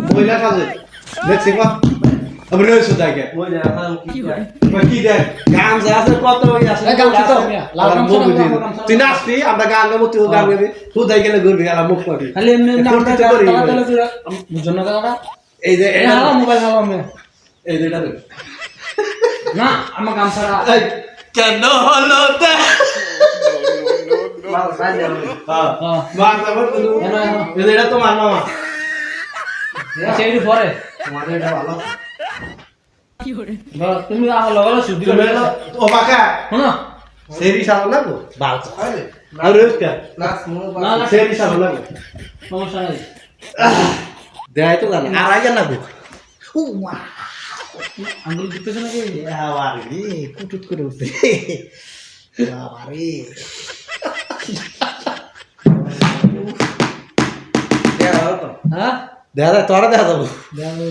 মহিলা সাজে দেখছি কত আমি রয়েছে দেখে কি দেখ গান যা আছে কত আছে তুই নাচবি আমরা গান গাবো তুই গান গাবি তুই যাই গেলে ঘুরবি আর মুখ করবি খালি এমনি নামটা বুঝছো না দাদা এই যে মোবাইল হালো আমি এই যে এটা না আমার কাম ছাড়া কেন হলো তা এটা তো মার মামা সেইটু পরে তোমাদের এটা ভালো তুমি আমার লগা সুদ্ধি তুমি ও বাকা শোনো সেরি সালো না গো বাল আর রোজকা না সেরি সালো না গো সমস্যা নাই দেয় তো জানা আর আইয়া না গো ও মা আঙ্গুল দিতেছ নাকি আরে কুটুট করে উঠছে বাবারে হ্যাঁ দেখা তোরা দেখা যাবো দেখো